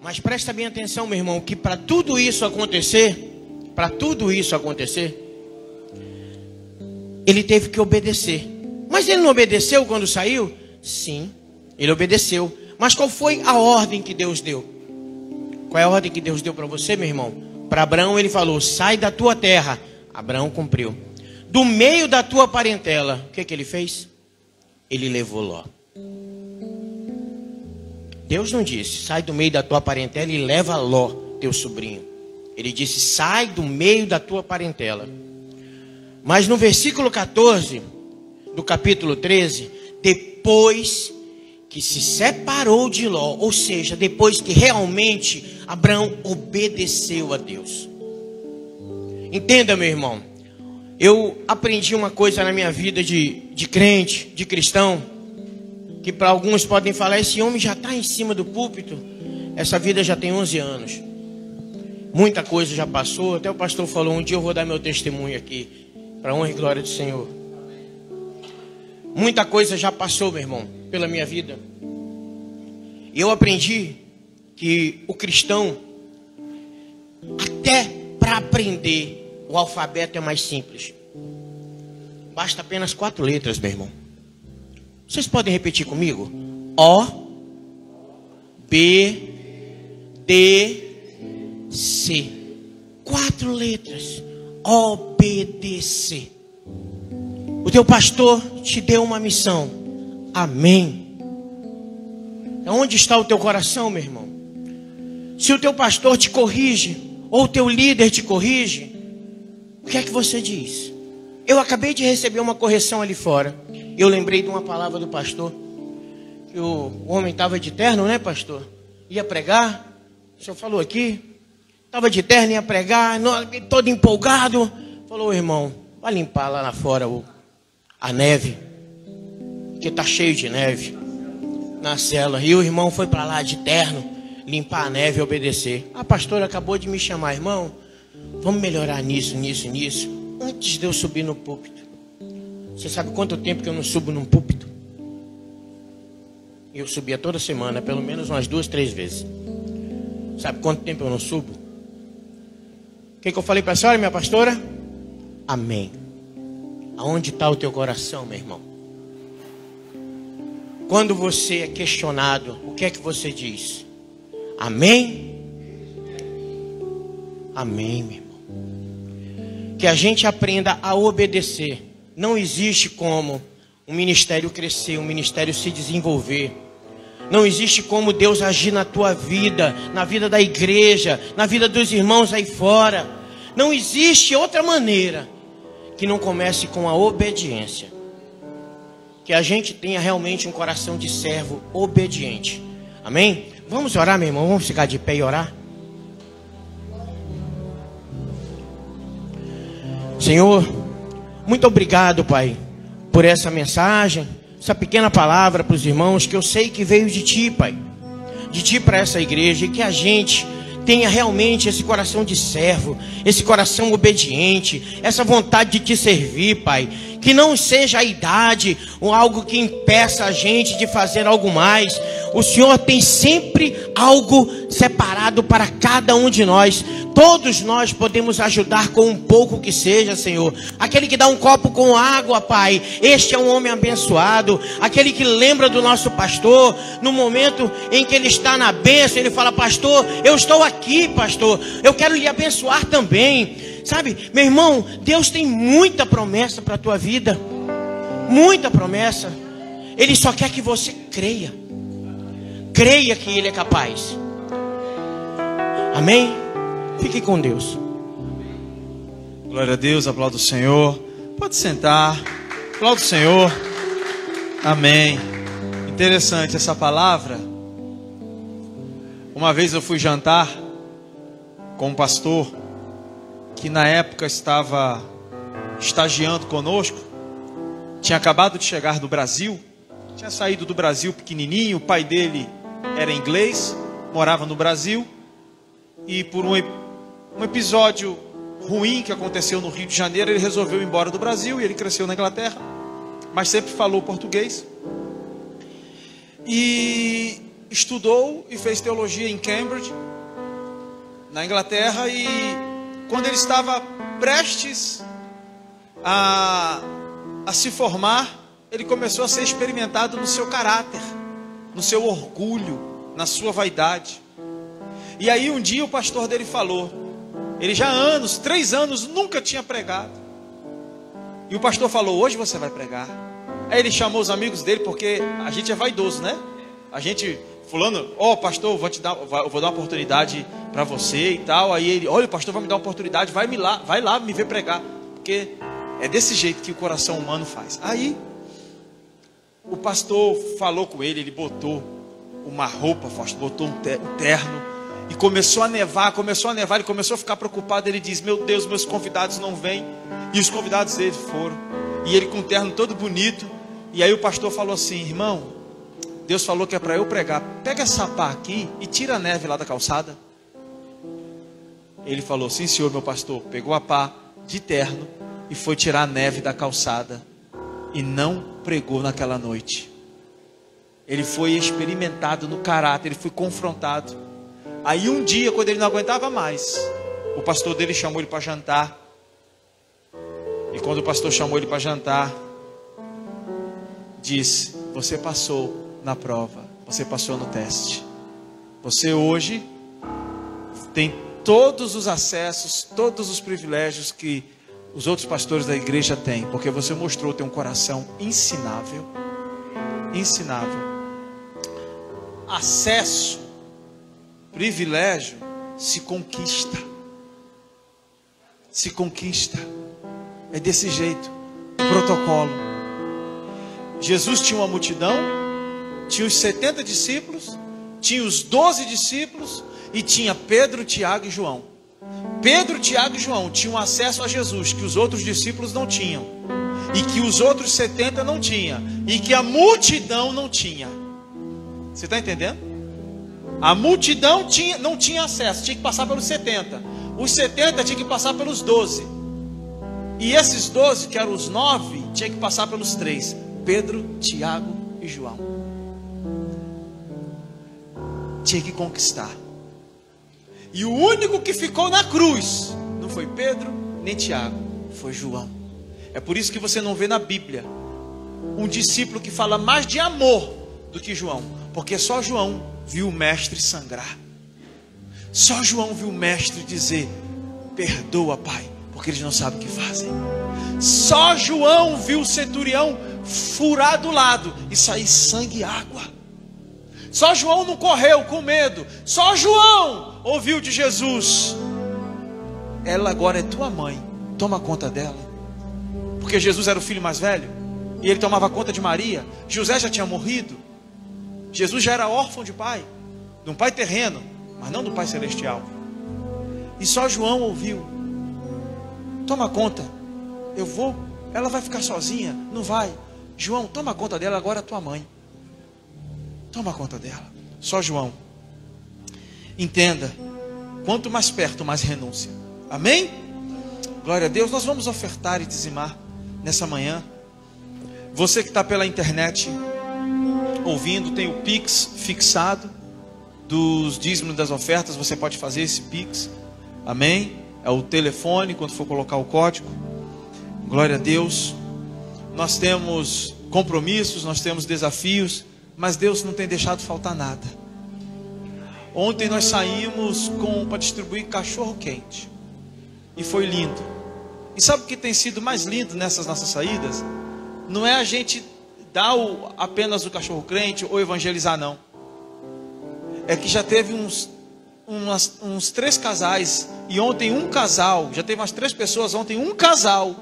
Mas presta bem atenção, meu irmão, que para tudo isso acontecer, ele teve que obedecer. Mas ele não obedeceu quando saiu? Sim, ele obedeceu. Mas qual foi a ordem que Deus deu? Qual é a ordem que Deus deu para você, meu irmão? Para Abraão ele falou, sai da tua terra. Abraão cumpriu. Do meio da tua parentela, o que ele fez? Ele levou Ló. Deus não disse, sai do meio da tua parentela e leva Ló, teu sobrinho. Ele disse, sai do meio da tua parentela. Mas no versículo 14 do capítulo 13, depois que se separou de Ló, ou seja, depois que realmente Abraão obedeceu a Deus. Entenda, meu irmão, eu aprendi uma coisa na minha vida de crente, de cristão, que para alguns podem falar, esse homem já está em cima do púlpito, essa vida já tem 11 anos. Muita coisa já passou, até o pastor falou, um dia eu vou dar meu testemunho aqui, para a honra e glória do Senhor. Muita coisa já passou, meu irmão, pela minha vida. E eu aprendi que o cristão, até para aprender, o alfabeto é mais simples. Basta apenas 4 letras, meu irmão. Vocês podem repetir comigo? O, B, D, C. 4 letras. Obedecer. O teu pastor te deu uma missão. Amém. Onde está o teu coração, meu irmão? Se o teu pastor te corrige, ou o teu líder te corrige, o que é que você diz? Eu acabei de receber uma correção ali fora. Eu lembrei de uma palavra do pastor. Que o homem estava de terno, né, pastor? Ia pregar. O senhor falou aqui. Estava de terno, ia pregar, todo empolgado. Falou, irmão, vai limpar lá fora a neve. Porque está cheio de neve na cela. E o irmão foi para lá de terno, limpar a neve e obedecer. A pastora acabou de me chamar, irmão, vamos melhorar nisso, antes de eu subir no púlpito. Você sabe quanto tempo que eu não subo num púlpito? Eu subia toda semana, pelo menos umas 2, 3 vezes. Sabe quanto tempo eu não subo? O que eu falei para a senhora, minha pastora? Amém. Aonde está o teu coração, meu irmão? Quando você é questionado, o que é que você diz? Amém? Amém, meu irmão. Que a gente aprenda a obedecer. Não existe como um ministério crescer, um ministério se desenvolver. Não existe como Deus agir na tua vida, na vida da igreja, na vida dos irmãos aí fora. Não existe outra maneira que não comece com a obediência. Que a gente tenha realmente um coração de servo obediente. Amém? Vamos orar, meu irmão? Vamos ficar de pé e orar? Senhor, muito obrigado, Pai, por essa mensagem, essa pequena palavra para os irmãos, que eu sei que veio de Ti, Pai. De Ti para essa igreja, e que a gente tenha realmente esse coração de servo, esse coração obediente, essa vontade de Te servir, Pai. Que não seja a idade ou algo que impeça a gente de fazer algo mais. O Senhor tem sempre algo separado para cada um de nós. Todos nós podemos ajudar com um pouco que seja, Senhor. Aquele que dá um copo com água, Pai, este é um homem abençoado. Aquele que lembra do nosso pastor, no momento em que ele está na bênção, ele fala, pastor, eu estou aqui, pastor, eu quero lhe abençoar também. Sabe, meu irmão, Deus tem muita promessa para a tua vida. Muita promessa. Ele só quer que você creia. Creia que Ele é capaz. Amém? Fique com Deus. Glória a Deus, aplauda o Senhor. Pode sentar. Aplauda o Senhor. Amém. Interessante essa palavra. Uma vez eu fui jantar com um pastor que na época estava estagiando conosco. Tinha acabado de chegar do Brasil. Tinha saído do Brasil pequenininho. O pai dele era inglês, morava no Brasil. E por um episódio ruim que aconteceu no Rio de Janeiro, ele resolveu ir embora do Brasil. E ele cresceu na Inglaterra, mas sempre falou português. E estudou e fez teologia em Cambridge, na Inglaterra, e quando ele estava prestes a se formar, ele começou a ser experimentado no seu caráter, no seu orgulho, na sua vaidade. E aí um dia o pastor dele falou, ele já há 3 anos, nunca tinha pregado. E o pastor falou, hoje você vai pregar. Aí ele chamou os amigos dele, porque a gente é vaidoso, né? A gente, fulano, pastor, eu vou dar uma oportunidade para você e tal. Aí ele, olha, o pastor vai me dar uma oportunidade, vai lá me ver pregar. Porque é desse jeito que o coração humano faz. Aí o pastor falou com ele, ele botou uma roupa, botou um terno, e começou a nevar, ele começou a ficar preocupado. Ele diz, meu Deus, meus convidados não vêm. E os convidados dele foram, e ele com um terno todo bonito. E aí o pastor falou assim, irmão, Deus falou que é para eu pregar, pega essa pá aqui e tira a neve lá da calçada. Ele falou, sim senhor, meu pastor. Pegou a pá de terno e foi tirar a neve da calçada, e não pregou naquela noite. Ele foi experimentado no caráter, ele foi confrontado. Aí um dia, quando ele não aguentava mais, o pastor dele chamou ele para jantar. E quando o pastor chamou ele para jantar, disse, você passou na prova, você passou no teste. Você hoje tem todos os acessos, todos os privilégios que os outros pastores da igreja têm, porque você mostrou ter um coração ensinável. Acesso, privilégio, se conquista. É desse jeito, o protocolo. Jesus tinha uma multidão, tinha os 70 discípulos, tinha os 12 discípulos, e tinha Pedro, Tiago e João. Pedro, Tiago e João tinham acesso a Jesus, que os outros discípulos não tinham, e que os outros 70 não tinham, e que a multidão não tinha. Você está entendendo? A multidão não tinha acesso, tinha que passar pelos 70. Os 70 tinham que passar pelos 12. E esses 12, que eram os 9, tinham que passar pelos 3: Pedro, Tiago e João. Tinha que conquistar. E o único que ficou na cruz não foi Pedro nem Tiago, foi João. É por isso que você não vê na Bíblia um discípulo que fala mais de amor do que João, porque só João viu o mestre sangrar. Só João viu o mestre dizer: perdoa, Pai, porque eles não sabem o que fazem. Só João viu o centurião furar do lado e sair sangue e água. Só João não correu com medo. Só João ouviu de Jesus: ela agora é tua mãe, toma conta dela. Porque Jesus era o filho mais velho e ele tomava conta de Maria. José já tinha morrido. Jesus já era órfão de pai, de um pai terreno, mas não do pai celestial. E só João ouviu: toma conta, eu vou, ela vai ficar sozinha, não vai. João, toma conta dela, agora é tua mãe. Toma conta dela. Só João. Entenda, quanto mais perto, mais renúncia. Amém? Glória a Deus. Nós vamos ofertar e dizimar nessa manhã. Você que está pela internet ouvindo, tem o Pix fixado dos dízimos das ofertas. Você pode fazer esse Pix. Amém? É o telefone quando for colocar o código. Glória a Deus. Nós temos compromissos, nós temos desafios, mas Deus não tem deixado faltar nada. Ontem nós saímos para distribuir cachorro quente, e foi lindo. E sabe o que tem sido mais lindo nessas nossas saídas? Não é a gente dar apenas o cachorro quente ou evangelizar, não. É que já teve uns 3 casais, e ontem um casal, já teve umas 3 pessoas, ontem um casal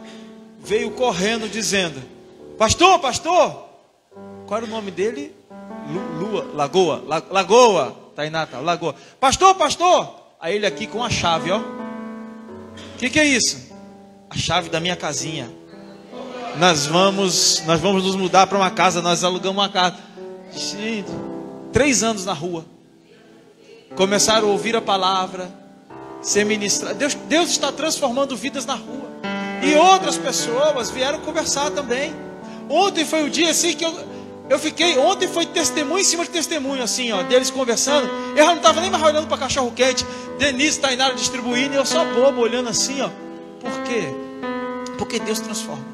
veio correndo dizendo: pastor, qual era o nome dele? Lagoa, Tainá, Lagoa. Pastor, aí ele aqui com a chave, ó. O que é isso? A chave da minha casinha. Nós vamos nos mudar para uma casa, nós alugamos uma casa. Gente, 3 anos na rua. Começaram a ouvir a palavra, ser ministrado. Deus está transformando vidas na rua. E outras pessoas vieram conversar também. Ontem foi o dia assim que Eu fiquei, ontem foi testemunho em cima de testemunho, assim, ó, deles conversando. Eu já não estava nem mais olhando para cachorro quente. Denise, Tainara distribuindo, e eu só bobo, olhando assim, ó. Por quê? Porque Deus transforma.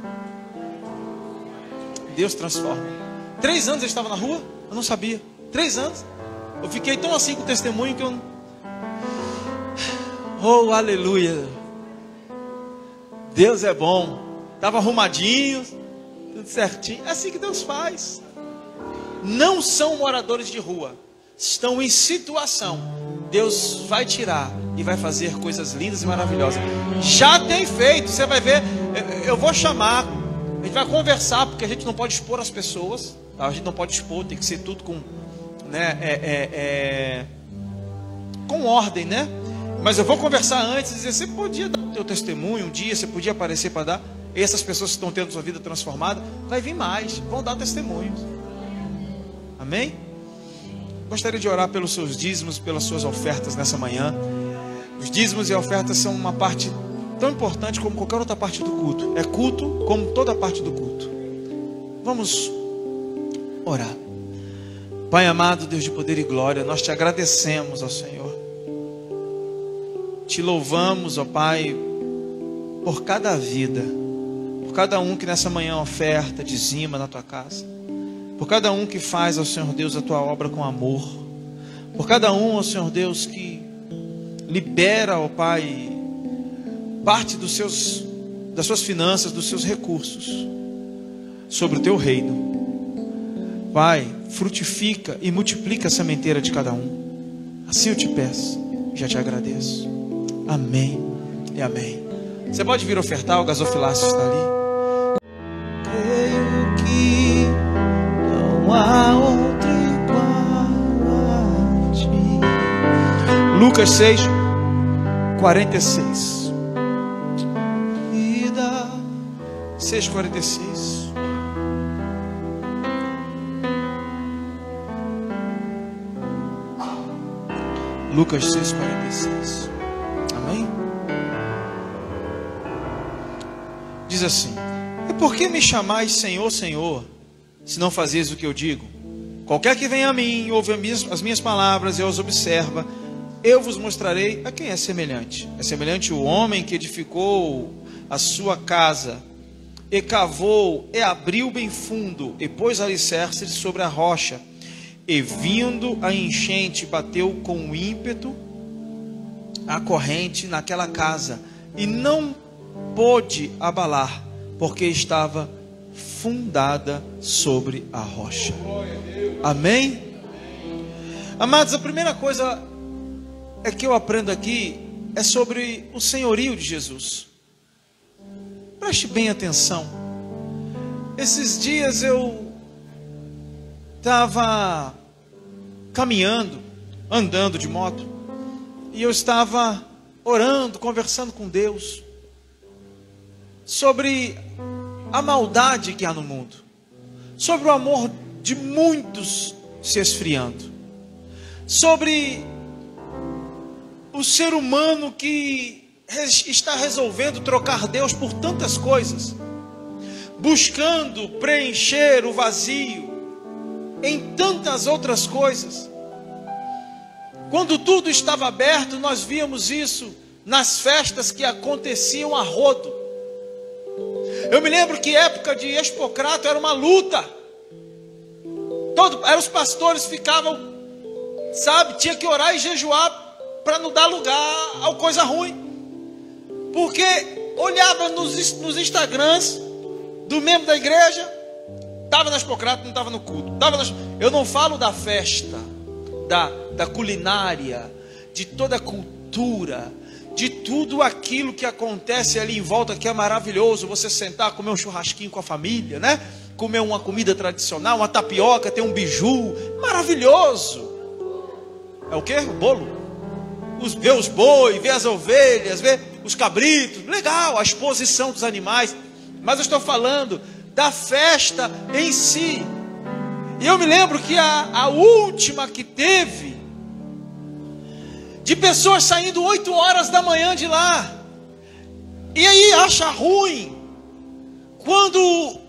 Deus transforma. 3 anos eu estava na rua, eu não sabia. 3 anos. Eu fiquei tão assim com o testemunho que eu não... Oh, aleluia. Deus é bom. Estava arrumadinho, tudo certinho. É assim que Deus faz. Não são moradores de rua. Estão em situação. Deus vai tirar e vai fazer coisas lindas e maravilhosas. Já tem feito. Você vai ver. Eu vou chamar. A gente vai conversar, porque a gente não pode expor as pessoas. Tá? A gente não pode expor. Tem que ser tudo com, né, com ordem, né? Mas eu vou conversar antes e dizer, você podia dar o teu testemunho um dia, você podia aparecer para dar. E essas pessoas que estão tendo sua vida transformada, vai vir mais, vão dar testemunhos. Amém? Gostaria de orar pelos seus dízimos, pelas suas ofertas nessa manhã. Os dízimos e ofertas são uma parte tão importante como qualquer outra parte do culto. É culto como toda parte do culto. Vamos orar. Pai amado, Deus de poder e glória, nós te agradecemos, ó Senhor. Te louvamos, ó Pai, por cada vida, por cada um que nessa manhã oferta, dizima na tua casa, por cada um que faz, ó Senhor Deus, a tua obra com amor, por cada um, ó Senhor Deus, que libera, ó Pai, parte das suas finanças, dos seus recursos, sobre o teu reino. Pai, frutifica e multiplica a sementeira de cada um. Assim eu te peço, já te agradeço. Amém e amém. Você pode vir ofertar, o gasofilácio está ali. Creio que não há outro igual a ti. Lucas 6, 46. Vida 6, 46. Lucas 6, 46. Amém? Diz assim: e por que me chamais Senhor, Senhor, se não fazeis o que eu digo? Qualquer que venha a mim, ouve as minhas palavras e as observa, eu vos mostrarei a quem é semelhante. É semelhante o homem que edificou a sua casa, e cavou, e abriu bem fundo, e pôs alicerce sobre a rocha. E vindo a enchente, bateu com ímpeto a corrente naquela casa, e não pôde abalar, porque estava fundada sobre a rocha. Amém? Amados, a primeira coisa que eu aprendo aqui é sobre o senhorio de Jesus. Preste bem atenção. Esses dias eu estava caminhando, andando de moto, e eu estava orando, conversando com Deus sobre a maldade que há no mundo, sobre o amor de muitos se esfriando, sobre o ser humano que está resolvendo trocar Deus por tantas coisas, buscando preencher o vazio em tantas outras coisas. Quando tudo estava aberto, nós víamos isso nas festas que aconteciam a rodo. Eu me lembro que época de Expocrato era uma luta. Os pastores ficavam, sabe, tinha que orar e jejuar para não dar lugar a coisa ruim. Porque olhava nos Instagrams do membro da igreja, estava na Expocrato, não estava no culto. Eu não falo da festa, da culinária, de toda a cultura, de tudo aquilo que acontece ali em volta, que é maravilhoso. Você sentar, comer um churrasquinho com a família, né? Comer uma comida tradicional, uma tapioca, ter um biju, maravilhoso. É o quê? O bolo. Ver os bois, ver as ovelhas, ver os cabritos, legal, a exposição dos animais. Mas eu estou falando da festa em si. E eu me lembro que a última que teve, de pessoas saindo 8 horas da manhã de lá, e aí acha ruim Quando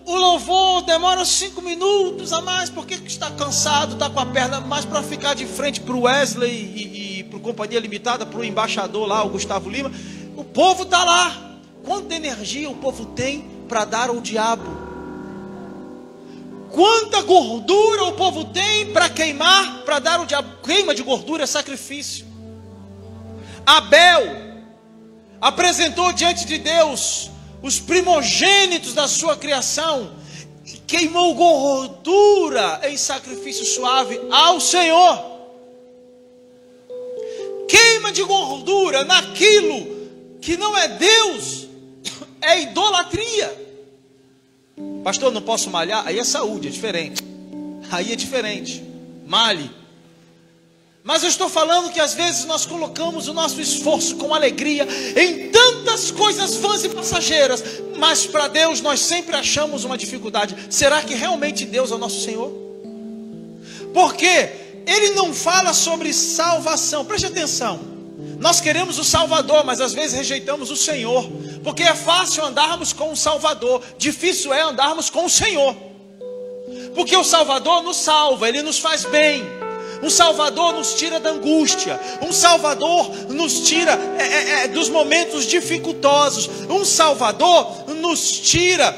o louvor demora 5 minutos a mais, porque está cansado, está com a perna mais para ficar de frente para o Wesley e para a Companhia Limitada, para o embaixador lá, o Gustavo Lima. O povo está lá. Quanta energia o povo tem para dar ao diabo? Quanta gordura o povo tem para queimar, para dar ao diabo? Queima de gordura é sacrifício. Abel apresentou diante de Deus os primogênitos da sua criação, e queimou gordura em sacrifício suave ao Senhor. Queima de gordura naquilo que não é Deus é idolatria. Pastor, não posso malhar? Aí é saúde, é diferente. Aí é diferente. Malhe. Mas eu estou falando que às vezes nós colocamos o nosso esforço com alegria em tantas coisas vãs e passageiras, mas para Deus nós sempre achamos uma dificuldade. Será que realmente Deus é o nosso Senhor? Porque Ele não fala sobre salvação. Preste atenção. Nós queremos o Salvador, mas às vezes rejeitamos o Senhor. Porque é fácil andarmos com o Salvador, difícil é andarmos com o Senhor. Porque o Salvador nos salva, Ele nos faz bem. Um Salvador nos tira da angústia. Um Salvador nos tira dos momentos dificultosos. Um Salvador nos tira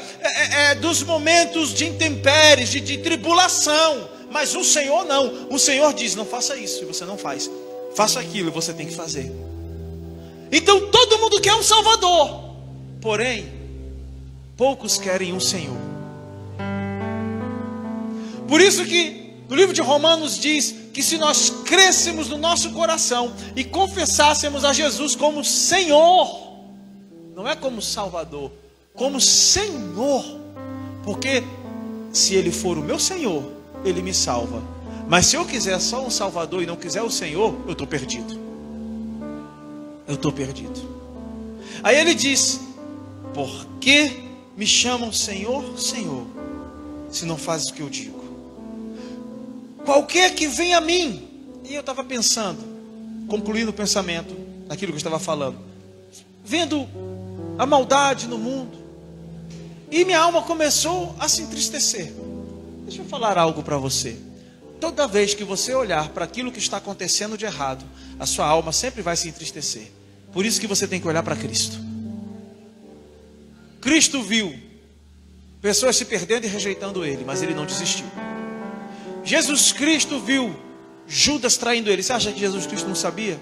dos momentos de intempéries, de tribulação. Mas o Senhor não. O Senhor diz, não faça isso, e você não faz. Faça aquilo, e você tem que fazer. Então todo mundo quer um Salvador. Porém, poucos querem um Senhor. Por isso que no livro de Romanos diz que se nós crescêssemos no nosso coração e confessássemos a Jesus como Senhor, não é como Salvador, como Senhor, porque se Ele for o meu Senhor, Ele me salva. Mas se eu quiser só um Salvador e não quiser o Senhor, eu estou perdido. Eu estou perdido. Aí ele diz, por que me chamam Senhor, Senhor, se não fazes o que eu digo? Qualquer que vem a mim. E eu estava pensando, concluindo o pensamento naquilo que eu estava falando, vendo a maldade no mundo, e minha alma começou a se entristecer. Deixa eu falar algo para você. Toda vez que você olhar para aquilo que está acontecendo de errado, a sua alma sempre vai se entristecer. Por isso que você tem que olhar para Cristo. Cristo viu pessoas se perdendo e rejeitando Ele, mas Ele não desistiu. Jesus Cristo viu Judas traindo Ele. Você acha que Jesus Cristo não sabia?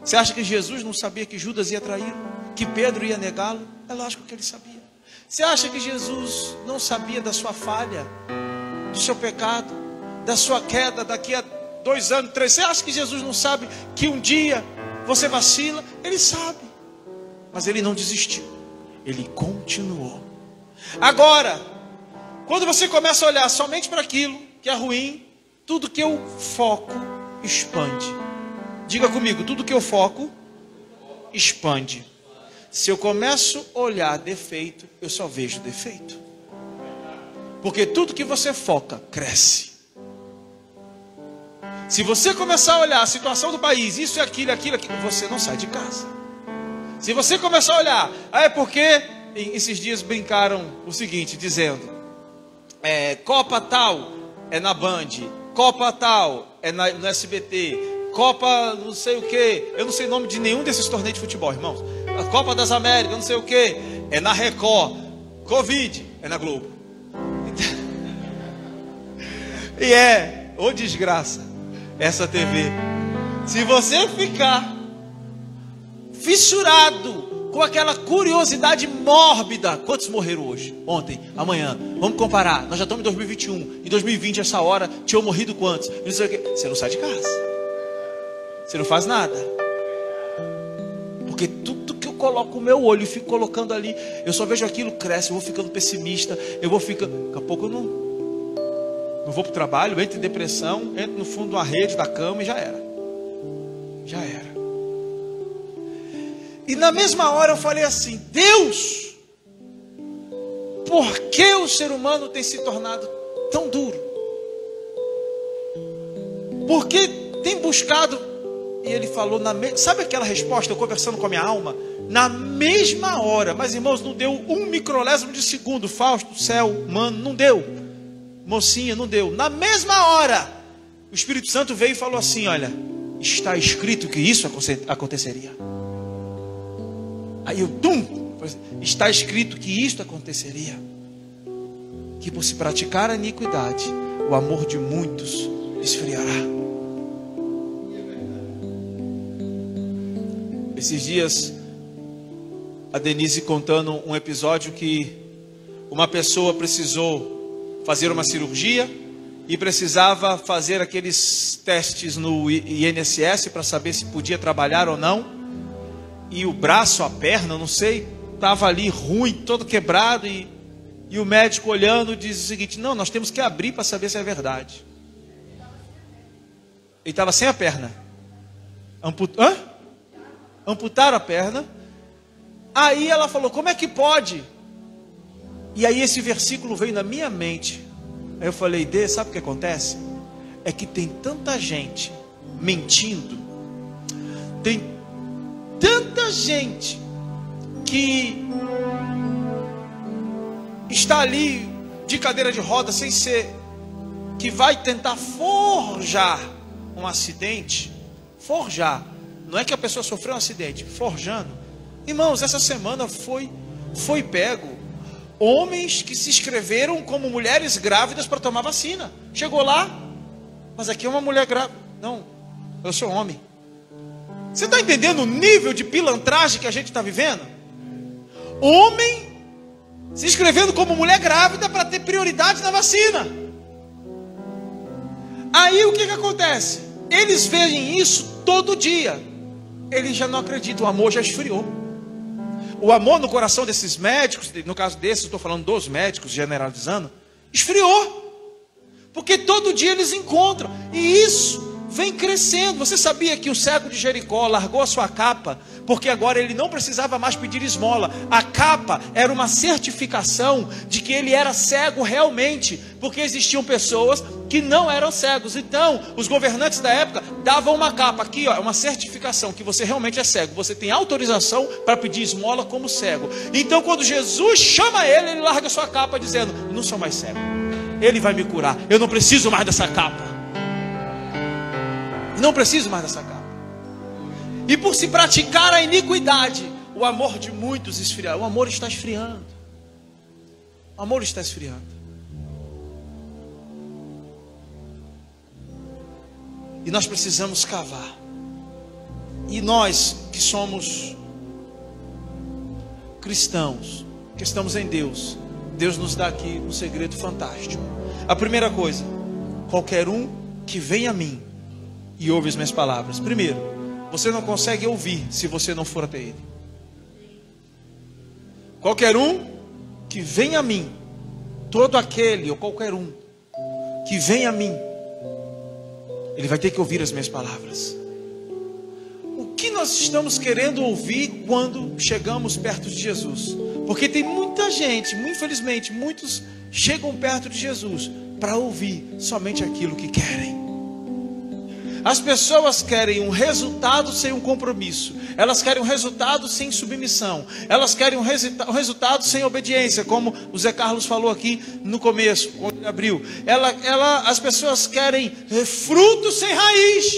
Você acha que Jesus não sabia que Judas ia traí-lo? Que Pedro ia negá-lo? É lógico que Ele sabia. Você acha que Jesus não sabia da sua falha, do seu pecado, da sua queda daqui a 2 anos, 3? Você acha que Jesus não sabe que um dia você vacila? Ele sabe. Mas Ele não desistiu. Ele continuou. Agora, quando você começa a olhar somente para aquilo que é ruim, tudo que eu foco expande. Diga comigo, tudo que eu foco expande. Se eu começo a olhar defeito, eu só vejo defeito. Porque tudo que você foca cresce. Se você começar a olhar a situação do país, isso e aquilo, você não sai de casa. Se você começar a olhar, é porque esses dias brincaram o seguinte, dizendo, Copa tal é na Band, Copa tal é no SBT, Copa não sei o que, eu não sei o nome de nenhum desses torneios de futebol, irmãos. A Copa das Américas, não sei o que, é na Record, Covid é na Globo. E ô desgraça, essa TV. Se você ficar fissurado com aquela curiosidade mórbida, quantos morreram hoje, ontem, amanhã? Vamos comparar, nós já estamos em 2021. Em 2020, essa hora, tinham morrido quantos? Não sei o quê. Você não sai de casa. Você não faz nada. Porque tudo que eu coloco o meu olho e fico colocando ali, eu só vejo aquilo, cresce, eu vou ficando pessimista, eu vou ficando, daqui a pouco eu não vou para o trabalho, entro em depressão, entro no fundo de uma rede da cama e já era. Já era. E na mesma hora eu falei assim, Deus, por que o ser humano tem se tornado tão duro? Por que tem buscado? E ele falou, sabe aquela resposta, eu conversando com a minha alma, Na mesma hora, mas irmãos, não deu um microlésimo de segundo. Fausto, céu, mano, não deu. Mocinha, não deu. Na mesma hora, o Espírito Santo veio e falou assim: olha, está escrito que isso aconteceria. Aí eu, está escrito que isto aconteceria. Que por se praticar a iniquidade, o amor de muitos esfriará. Esses dias, a Denise contando um episódio que uma pessoa precisou fazer uma cirurgia e precisava fazer aqueles testes no INSS para saber se podia trabalhar ou não. E o braço, a perna, não sei, estava ali ruim, todo quebrado. E o médico olhando diz o seguinte: não, nós temos que abrir para saber se é verdade. Ele estava sem a perna. Amputaram a perna. Aí ela falou: como é que pode? E aí esse versículo veio na minha mente. Aí eu falei: sabe o que acontece? É que tem tanta gente mentindo, tem tanta gente que está ali de cadeira de roda sem ser, que vai tentar forjar um acidente. Forjar, não é que a pessoa sofreu um acidente, forjando. Irmãos, essa semana foi pego homens que se inscreveram como mulheres grávidas para tomar vacina. Chegou lá, mas aqui é uma mulher grávida. Não, eu sou homem. Você está entendendo o nível de pilantragem que a gente está vivendo? Homem se inscrevendo como mulher grávida para ter prioridade na vacina. Aí o que acontece? Eles veem isso todo dia. Eles já não acreditam, o amor já esfriou. O amor no coração desses médicos, no caso desses, estou falando dos médicos, generalizando, esfriou. Porque todo dia eles encontram. E isso vem crescendo. Você sabia que o cego de Jericó largou a sua capa, porque agora ele não precisava mais pedir esmola. A capa era uma certificação de que ele era cego realmente, porque existiam pessoas que não eram cegos. Então, os governantes da época davam uma capa aqui, ó, uma certificação que você realmente é cego. Você tem autorização para pedir esmola como cego. Então, quando Jesus chama ele, ele larga a sua capa dizendo: não sou mais cego. Ele vai me curar. Eu não preciso mais dessa capa. Não preciso mais dessa capa. E por se praticar a iniquidade, o amor de muitos esfriará. O amor está esfriando. O amor está esfriando. E nós precisamos cavar. E nós que somos cristãos, que estamos em Deus, Deus nos dá aqui um segredo fantástico. A primeira coisa: qualquer um que vem a mim e ouve as minhas palavras. Primeiro, você não consegue ouvir se você não for até Ele. Qualquer um que vem a mim, todo aquele ou qualquer um que vem a mim, ele vai ter que ouvir as minhas palavras. O que nós estamos querendo ouvir quando chegamos perto de Jesus? Porque tem muita gente, infelizmente, muitos chegam perto de Jesus para ouvir somente aquilo que querem. As pessoas querem um resultado sem um compromisso. Elas querem um resultado sem submissão. Elas querem um resultado sem obediência, como o Zé Carlos falou aqui no começo, quando ele abriu. As pessoas querem fruto sem raiz.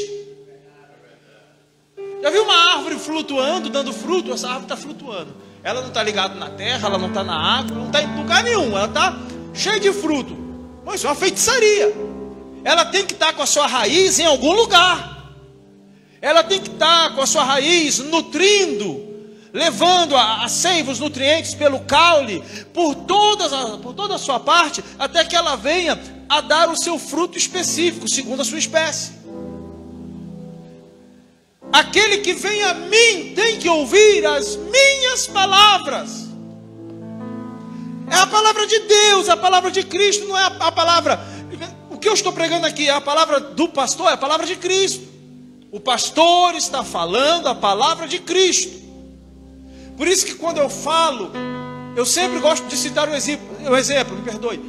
Já viu uma árvore flutuando, dando fruto? Essa árvore está flutuando. Ela não está ligada na terra, ela não está na água, não está em lugar nenhum. Ela está cheia de fruto. Mas isso é uma feitiçaria. Ela tem que estar com a sua raiz em algum lugar. Ela tem que estar com a sua raiz nutrindo, levando a seiva, os nutrientes pelo caule, por toda a sua parte, até que ela venha a dar o seu fruto específico, segundo a sua espécie. Aquele que vem a mim tem que ouvir as minhas palavras. É a palavra de Deus, a palavra de Cristo, não é a palavra... O que eu estou pregando aqui é a palavra do pastor, é a palavra de Cristo. O pastor está falando a palavra de Cristo. Por isso que quando eu falo, eu sempre gosto de citar um exemplo, me perdoe.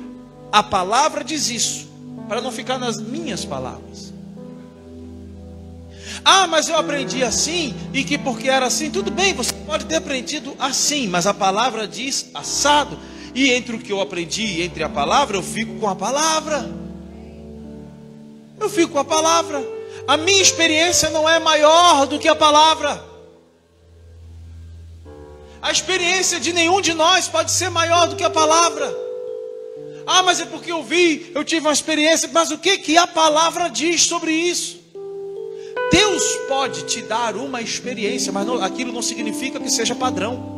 A palavra diz isso, para não ficar nas minhas palavras. Ah, mas eu aprendi assim, e que porque era assim, tudo bem, você pode ter aprendido assim, mas a palavra diz assado. E entre o que eu aprendi e entre a palavra, eu fico com a palavra. Eu fico com a palavra. A minha experiência não é maior do que a palavra. A experiência de nenhum de nós pode ser maior do que a palavra. Ah, mas é porque eu tive uma experiência. Mas o que a palavra diz sobre isso? Deus pode te dar uma experiência, mas aquilo não significa que seja padrão.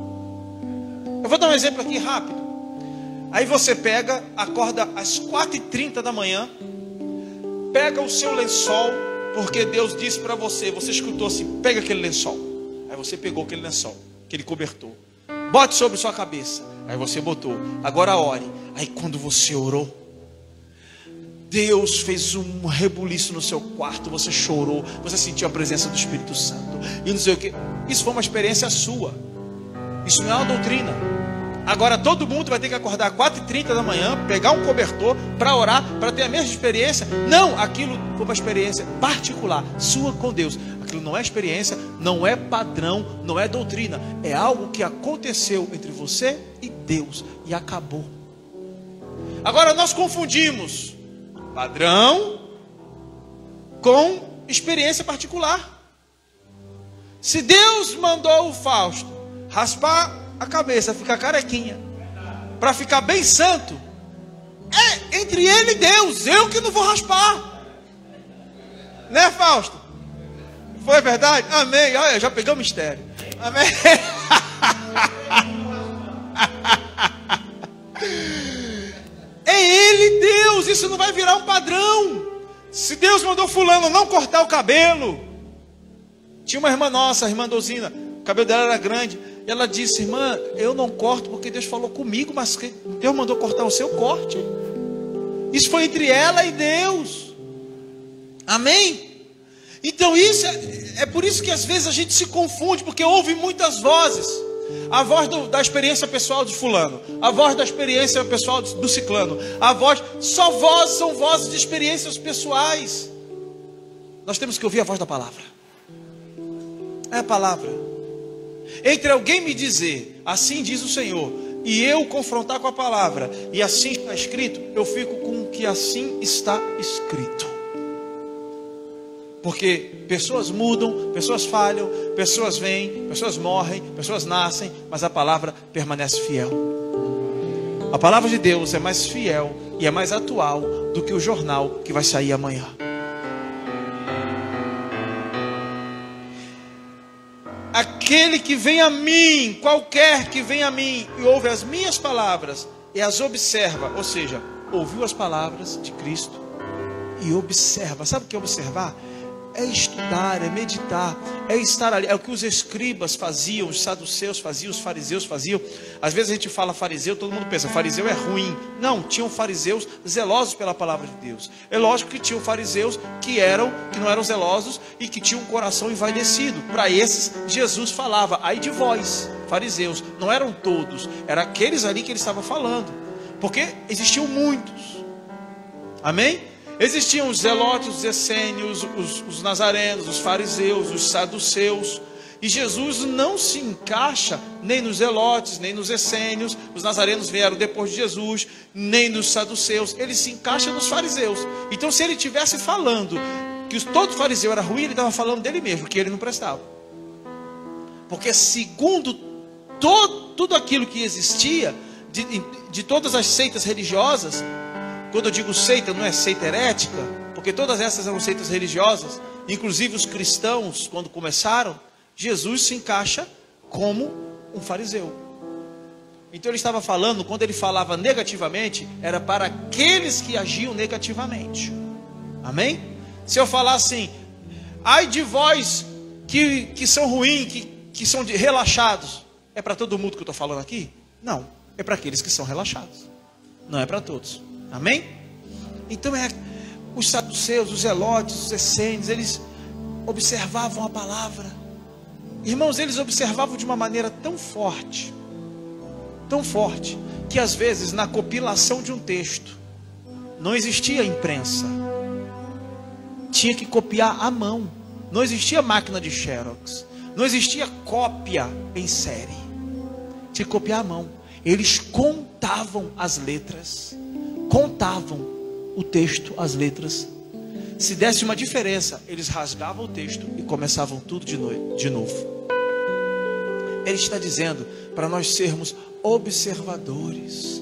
Eu vou dar um exemplo aqui rápido. Aí você pega, acorda às 4h30 da manhã, pega o seu lençol, porque Deus disse para você, você escutou assim, pega aquele lençol. Aí você pegou aquele lençol, aquele cobertor, bote sobre sua cabeça. Aí você botou, agora ore. Aí quando você orou, Deus fez um rebuliço no seu quarto, você chorou, você sentiu a presença do Espírito Santo, e não sei o que. Isso foi uma experiência sua, isso não é uma doutrina. Agora todo mundo vai ter que acordar às 4h30 da manhã, pegar um cobertor para orar, para ter a mesma experiência. Não, aquilo foi uma experiência particular, sua com Deus. Aquilo não é experiência, não é padrão, não é doutrina. É algo que aconteceu entre você e Deus e acabou. Agora nós confundimos padrão com experiência particular. Se Deus mandou o Fausto raspar a cabeça, ficar carequinha, para ficar bem santo, é entre ele e Deus. Eu que não vou raspar, né, Fausto? Foi verdade? Amém. Olha, já pegou o mistério. Amém. É ele, Deus. Isso não vai virar um padrão. Se Deus mandou fulano não cortar o cabelo, tinha uma irmã nossa, a irmã Dozina, o cabelo dela era grande. E ela disse, irmã, eu não corto porque Deus falou comigo, mas Deus mandou cortar o seu corte. Isso foi entre ela e Deus. Amém? Então isso é por isso que às vezes a gente se confunde, porque ouve muitas vozes. A voz da experiência pessoal de fulano, a voz da experiência pessoal do ciclano, são vozes de experiências pessoais. Nós temos que ouvir a voz da palavra. É a palavra. Entre alguém me dizer, assim diz o Senhor, e eu confrontar com a palavra, e assim está escrito, eu fico com o que assim está escrito. Porque pessoas mudam, pessoas falham, pessoas vêm, pessoas morrem, pessoas nascem, mas a palavra permanece fiel. A palavra de Deus é mais fiel e é mais atual do que o jornal que vai sair amanhã. Aquele que vem a mim, qualquer que vem a mim e ouve as minhas palavras e as observa, ou seja, ouviu as palavras de Cristo e observa. Sabe o que é observar? É estudar, é meditar, é estar ali. É o que os escribas faziam, os saduceus faziam, os fariseus faziam. Às vezes a gente fala fariseu, todo mundo pensa, fariseu é ruim. Não, tinham fariseus zelosos pela palavra de Deus. É lógico que tinham fariseus que não eram zelosos e que tinham um coração envaidecido. Para esses, Jesus falava, ai de vós, fariseus. Não eram todos, eram aqueles ali que ele estava falando. Porque existiam muitos. Amém? Existiam os zelotes, os essênios, os nazarenos, os fariseus, os saduceus. E Jesus não se encaixa nem nos zelotes, nem nos essênios. Os nazarenos vieram depois de Jesus, nem nos saduceus. Ele se encaixa nos fariseus. Então se ele estivesse falando que todo fariseu era ruim, ele estava falando dele mesmo, que ele não prestava. Porque segundo tudo aquilo que existia, de todas as seitas religiosas, quando eu digo seita, não é seita herética, porque todas essas eram seitas religiosas, inclusive os cristãos, quando começaram, Jesus se encaixa como um fariseu. Então ele estava falando, quando ele falava negativamente, era para aqueles que agiam negativamente. Amém? Se eu falar assim, ai de vós que são ruins, que são relaxados, é para todo mundo que eu estou falando aqui? Não, é para aqueles que são relaxados, não é para todos. Amém? Então os saduceus, os zelotes, os essênios, eles observavam a palavra. Irmãos, eles observavam de uma maneira tão forte, que às vezes na compilação de um texto não existia imprensa. Tinha que copiar à mão. Não existia máquina de Xerox. Não existia cópia em série. Tinha que copiar à mão. Eles contavam as letras. Contavam o texto, as letras. Se desse uma diferença, eles rasgavam o texto e começavam tudo de novo. Ele está dizendo para nós sermos observadores.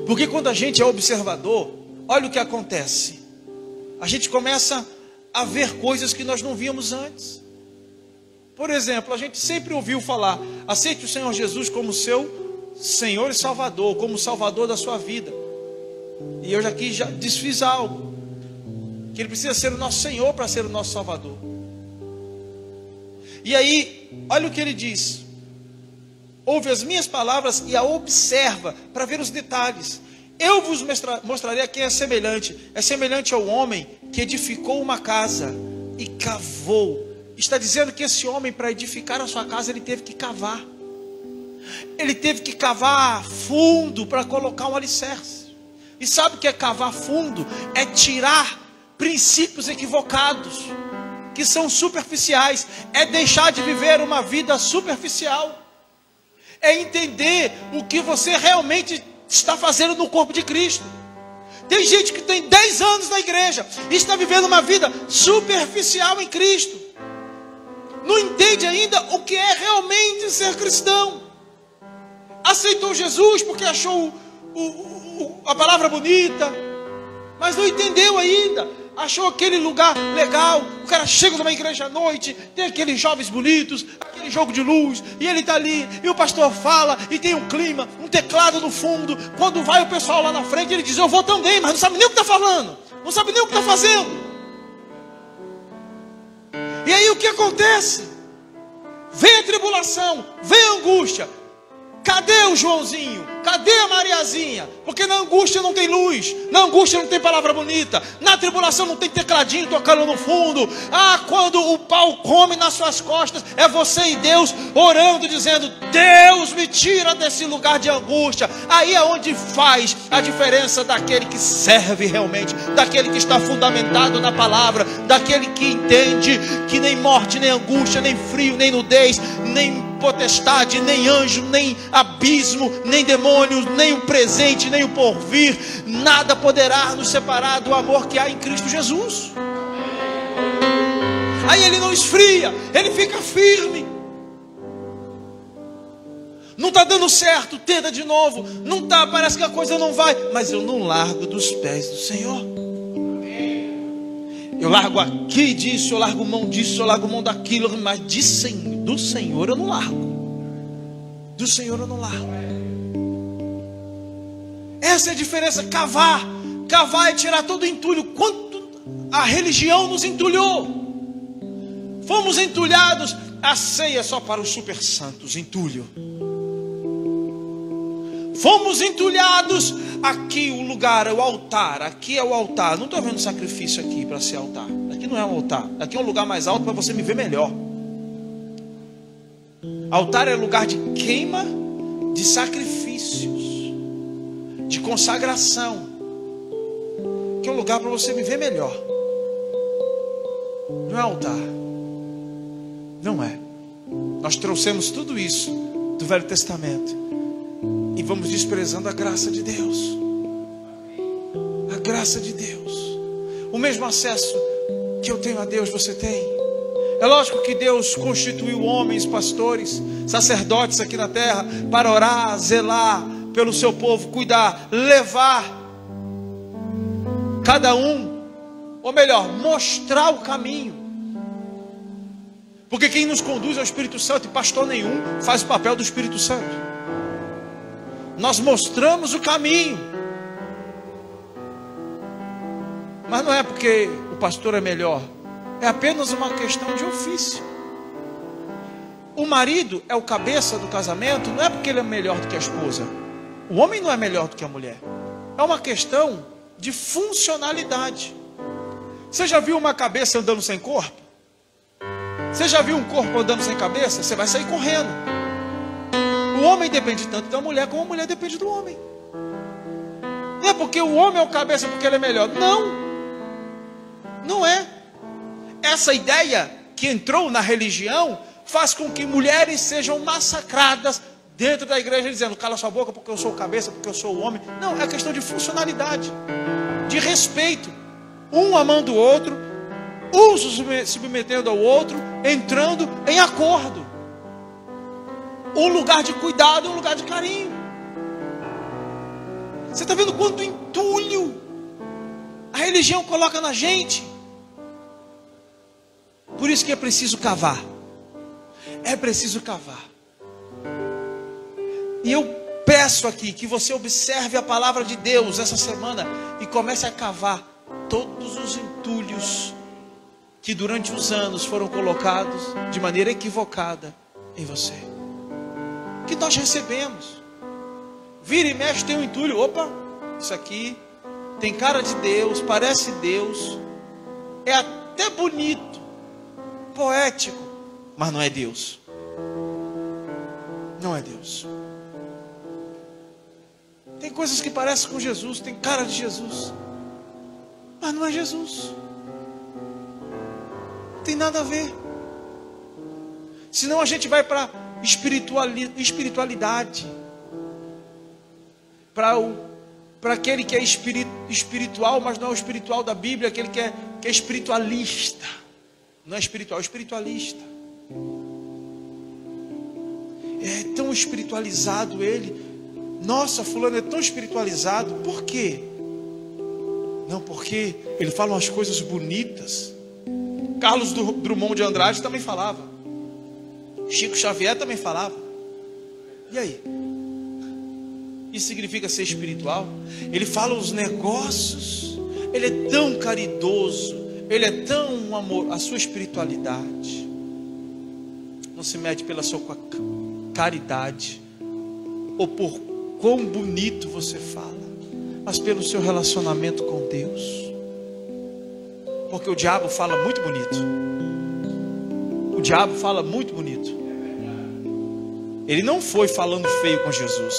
Porque quando a gente é observador, olha o que acontece. A gente começa a ver coisas que nós não víamos antes. Por exemplo, a gente sempre ouviu falar: aceite o Senhor Jesus como seu Senhor e Salvador, como Salvador da sua vida. E eu já desfiz algo, que Ele precisa ser o nosso Senhor para ser o nosso Salvador. E aí, olha o que Ele diz: ouve as minhas palavras e a observa, para ver os detalhes. Eu vos mostrarei a quem é semelhante. É semelhante ao homem que edificou uma casa e cavou. Está dizendo que esse homem, para edificar a sua casa, ele teve que cavar. Ele teve que cavar fundo para colocar um alicerce. E sabe o que é cavar fundo? É tirar princípios equivocados, que são superficiais. É deixar de viver uma vida superficial. É entender o que você realmente está fazendo no corpo de Cristo. Tem gente que tem 10 anos na igreja e está vivendo uma vida superficial em Cristo. Não entende ainda o que é realmente ser cristão. Aceitou Jesus porque achou a palavra bonita, mas não entendeu ainda. Achou aquele lugar legal. O cara chega numa igreja à noite, tem aqueles jovens bonitos, aquele jogo de luz, e ele está ali, e o pastor fala, e tem um clima, um teclado no fundo. Quando vai o pessoal lá na frente, ele diz: eu vou também, mas não sabe nem o que está falando, não sabe nem o que está fazendo. E aí o que acontece? Vem a tribulação, vem a angústia. Cadê o Joãozinho? Cadê a Mariazinha? Porque na angústia não tem luz, na angústia não tem palavra bonita, na tribulação não tem tecladinho tocando no fundo. Ah, quando o pau come nas suas costas, é você e Deus orando, dizendo: Deus, me tira desse lugar de angústia. Aí é onde faz a diferença daquele que serve realmente, daquele que está fundamentado na palavra, daquele que entende que nem morte, nem angústia, nem frio, nem nudez, nem potestade, nem anjo, nem abismo, nem demônios, nem o presente, nem o porvir, nada poderá nos separar do amor que há em Cristo Jesus. Aí ele não esfria, ele fica firme. Não está dando certo, tenta de novo. Não está, parece que a coisa não vai, mas eu não largo dos pés do Senhor. Eu largo aqui disso, eu largo mão disso, eu largo mão daquilo, mas do Senhor eu não largo. Do Senhor eu não largo. Essa é a diferença. Cavar é tirar todo o entulho. Quanto a religião nos entulhou. Fomos entulhados. A ceia só para os super santos, entulho. Fomos entulhados. Aqui o lugar, o altar. Aqui é o altar. Não estou vendo sacrifício aqui para ser altar. Aqui não é um altar. Aqui é um lugar mais alto para você me ver melhor. Altar é lugar de queima, de sacrifícios, de consagração. Que é um lugar para você me ver melhor. Não é altar. Não é. Nós trouxemos tudo isso do Velho Testamento e vamos desprezando a graça de Deus. A graça de Deus. O mesmo acesso que eu tenho a Deus, você tem. É lógico que Deus constituiu homens, pastores, sacerdotes aqui na terra para orar, zelar pelo seu povo, cuidar, levar cada um, ou melhor, mostrar o caminho. Porque quem nos conduz é o Espírito Santo, e pastor nenhum faz o papel do Espírito Santo. Nós mostramos o caminho. Mas não é porque o pastor é melhor. É apenas uma questão de ofício. O marido é o cabeça do casamento, não é porque ele é melhor do que a esposa. O homem não é melhor do que a mulher. É uma questão de funcionalidade. Você já viu uma cabeça andando sem corpo? Você já viu um corpo andando sem cabeça? Você vai sair correndo. O homem depende tanto da mulher como a mulher depende do homem. Não é porque o homem é o cabeça porque ele é melhor. Não. Não é. Essa ideia que entrou na religião faz com que mulheres sejam massacradas dentro da igreja, dizendo: cala sua boca porque eu sou cabeça, porque eu sou o homem. Não, é questão de funcionalidade, de respeito, um amando o outro, um se submetendo ao outro, entrando em acordo. Um lugar de cuidado, um lugar de carinho. Você está vendo quanto entulho a religião coloca na gente? Por isso que é preciso cavar. É preciso cavar. E eu peço aqui que você observe a palavra de Deus essa semana e comece a cavar todos os entulhos que durante os anos foram colocados de maneira equivocada em você, que nós recebemos. Vira e mexe, tem um entulho. Opa, isso aqui tem cara de Deus, parece Deus, é até bonito, poético, mas não é Deus. Não é Deus. Tem coisas que parecem com Jesus, tem cara de Jesus, mas não é Jesus. Não tem nada a ver. Senão a gente vai para espiritualidade, para aquele que é espiritual, mas não é o espiritual da Bíblia, aquele que é espiritualista. Não é espiritual, é espiritualista. É tão espiritualizado ele. Nossa, fulano é tão espiritualizado. Por quê? Não, porque ele fala umas coisas bonitas. Carlos Drummond de Andrade também falava. Chico Xavier também falava. E aí? Isso significa ser espiritual? Ele fala os negócios. Ele é tão caridoso. Ele é tão amor. A sua espiritualidade não se mede pela sua caridade ou por quão bonito você fala, mas pelo seu relacionamento com Deus. Porque o diabo fala muito bonito. O diabo fala muito bonito. Ele não foi falando feio com Jesus.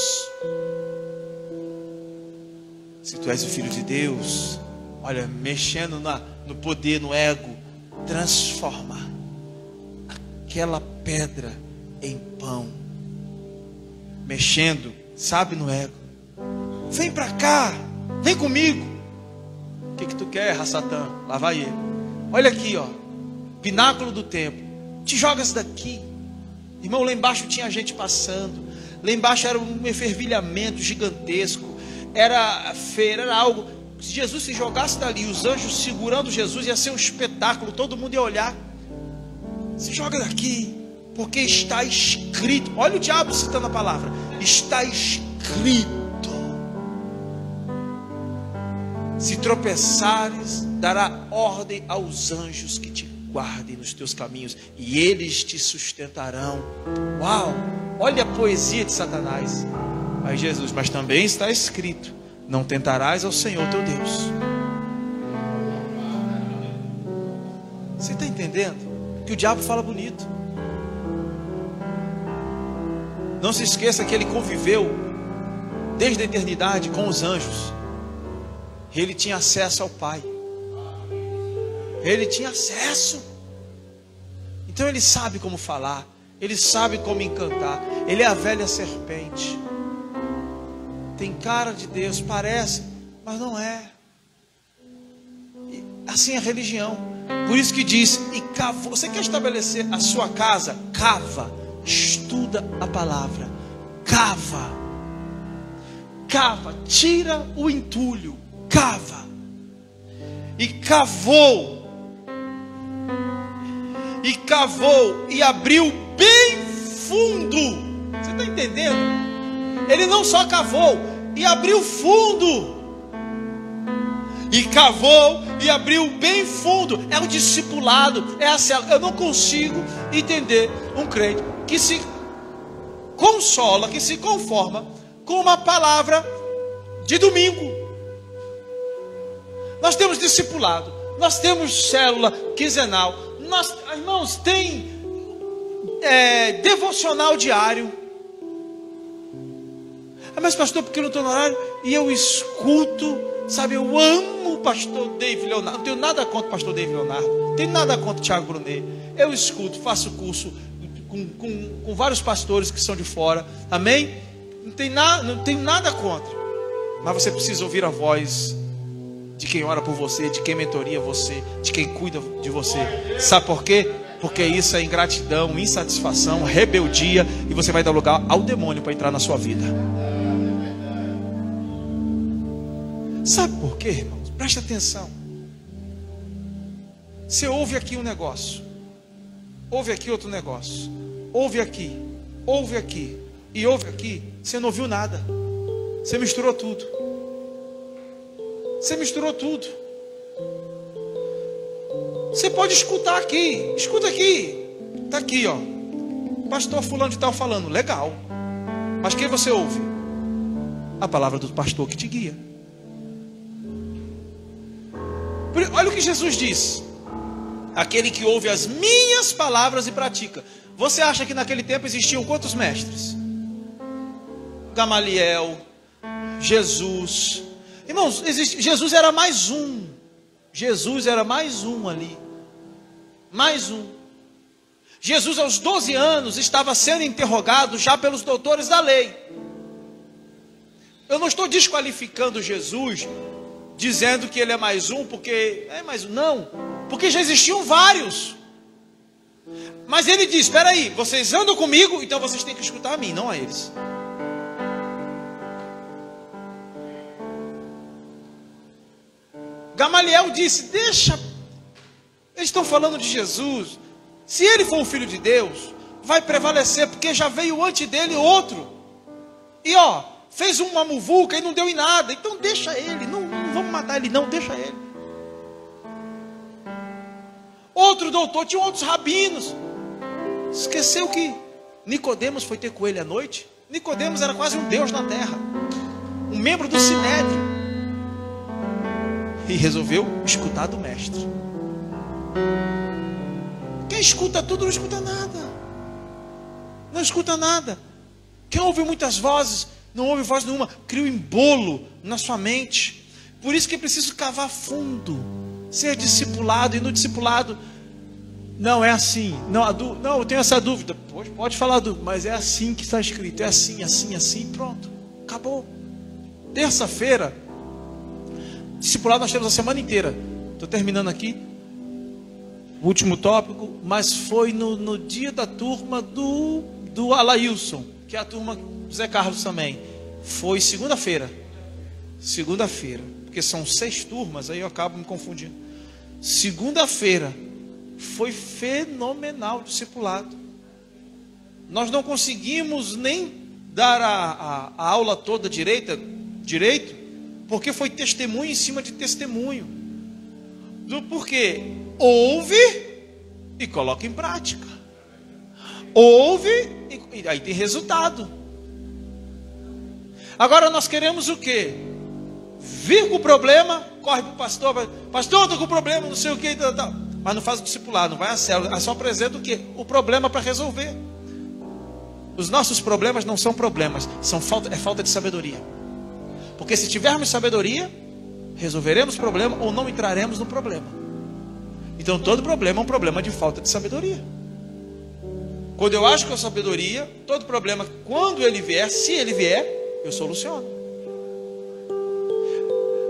Se tu és o Filho de Deus, olha, mexendo no poder, no ego, transforma aquela pedra em pão. Mexendo, sabe, no ego. Vem pra cá, vem comigo. O que tu quer, Satã? Lá vai ele. Olha aqui, ó, pináculo do templo. Te jogas daqui. Irmão, lá embaixo tinha gente passando. Lá embaixo era um efervilhamento gigantesco. Era feira, era algo. Se Jesus se jogasse dali, os anjos segurando Jesus, ia ser um espetáculo. Todo mundo ia olhar. Se joga daqui, porque está escrito. Olha o diabo citando a palavra. Está escrito: se tropeçares, dará ordem aos anjos que te guardem nos teus caminhos, e eles te sustentarão. Uau! Olha a poesia de Satanás. Aí Jesus: mas também está escrito: não tentarás ao Senhor teu Deus. Você está entendendo? Que o diabo fala bonito. Não se esqueça que ele conviveu desde a eternidade com os anjos. Ele tinha acesso ao Pai. Ele tinha acesso. Então ele sabe como falar. Ele sabe como encantar. Ele é a velha serpente. Tem cara de Deus, parece, mas não é. E assim é a religião. Por isso que diz: e cavou. Você quer estabelecer a sua casa? Cava. Estuda a palavra. Cava. Cava. Tira o entulho. Cava. E cavou. E cavou. E abriu bem fundo. Você está entendendo? Ele não só cavou e abriu fundo. E cavou e abriu bem fundo. É o discipulado, é a célula. Eu não consigo entender um crente que se consola, que se conforma com uma palavra de domingo. Nós temos discipulado, nós temos célula quinzenal, nós, irmãos, tem devocional diário. Mas pastor, porque eu não estou no horário? E eu escuto, sabe, eu amo o pastor David Leonardo. Não tenho nada contra o pastor David Leonardo, não tenho nada contra o Thiago Brunet. Eu escuto, faço curso com vários pastores que são de fora, amém? Não tenho nada contra. Mas você precisa ouvir a voz de quem ora por você, de quem mentoria você, de quem cuida de você. Sabe por quê? Porque isso é ingratidão, insatisfação, rebeldia, e você vai dar lugar ao demônio para entrar na sua vida. Sabe por quê, irmãos? Presta atenção. Você ouve aqui um negócio, ouve aqui outro negócio, ouve aqui e ouve aqui. Você não ouviu nada. Você misturou tudo. Você misturou tudo. Você pode escutar aqui. Escuta aqui. Está aqui, ó. Pastor fulano de tal falando. Legal. Mas quem você ouve? A palavra do pastor que te guia. Olha o que Jesus diz: aquele que ouve as minhas palavras e pratica. Você acha que naquele tempo existiam quantos mestres? Gamaliel, Jesus. Irmãos, Jesus era mais um. Jesus era mais um ali. Mais um. Jesus aos 12 anos estava sendo interrogado já pelos doutores da lei. Eu não estou desqualificando Jesus, dizendo que ele é mais um, porque é mais um. Não, porque já existiam vários. Mas ele diz: espera aí, vocês andam comigo, então vocês têm que escutar a mim, não a eles. Gamaliel disse: deixa, eles estão falando de Jesus. Se ele for o Filho de Deus, vai prevalecer, porque já veio antes dele outro. E ó, fez uma muvuca e não deu em nada. Então deixa ele, não vamos matar ele não, deixa ele. Outro doutor, tinha outros rabinos. Esqueceu que Nicodemos foi ter com ele à noite? Nicodemos era quase um deus na terra, um membro do Sinédrio. E resolveu escutar do mestre. Quem escuta tudo não escuta nada. Não escuta nada. Quem ouve muitas vozes não ouve voz nenhuma. Cria um embolo na sua mente. Por isso que é preciso cavar fundo, ser discipulado. E no discipulado, não é assim. Não, eu tenho essa dúvida. Pode falar dúvida, mas é assim que está escrito. É assim, assim, assim. Pronto, acabou. Terça-feira, discipulado nós temos a semana inteira. Estou terminando aqui o último tópico, mas foi no dia da turma do Alailson, que é a turma do Zé Carlos também. Foi segunda-feira, porque são 6 turmas, aí eu acabo me confundindo. Segunda-feira foi fenomenal o discipulado. Nós não conseguimos nem dar a aula toda direito, porque foi testemunho em cima de testemunho. Porque ouve e coloca em prática. Ouve e aí tem resultado. Agora nós queremos o quê? Vir com o problema, corre para o pastor. Pastor, estou com problema, não sei o que. Mas não faz o discipulado, não vai à célula. Só apresenta o quê? O problema para resolver. Os nossos problemas não são problemas, é falta de sabedoria. Porque se tivermos sabedoria, resolveremos o problema ou não entraremos no problema. Então todo problema é um problema de falta de sabedoria. Quando eu acho que é sabedoria, todo problema, quando ele vier, se ele vier, eu soluciono.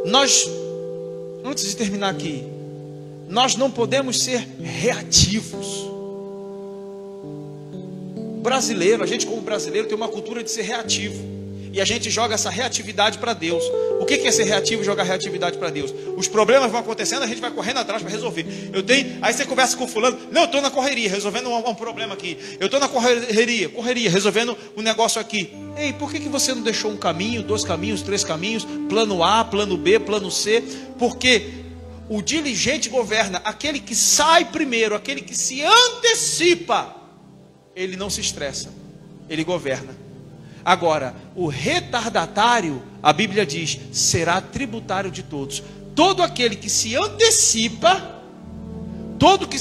Nós, antes de terminar aqui, nós não podemos ser reativos. Brasileiro, a gente como brasileiro tem uma cultura de ser reativo. E a gente joga essa reatividade para Deus. O que é ser reativo e jogar reatividade para Deus? Os problemas vão acontecendo, a gente vai correndo atrás para resolver. Aí você conversa com o fulano. Não, eu estou na correria, resolvendo um problema aqui. Eu estou na correria, resolvendo um negócio aqui. Ei, por que você não deixou um caminho, 2 caminhos, 3 caminhos? Plano A, plano B, plano C? Porque o diligente governa. Aquele que sai primeiro, aquele que se antecipa, ele não se estressa, ele governa. Agora, o retardatário, a Bíblia diz, será tributário de todos. Todo aquele que se antecipa,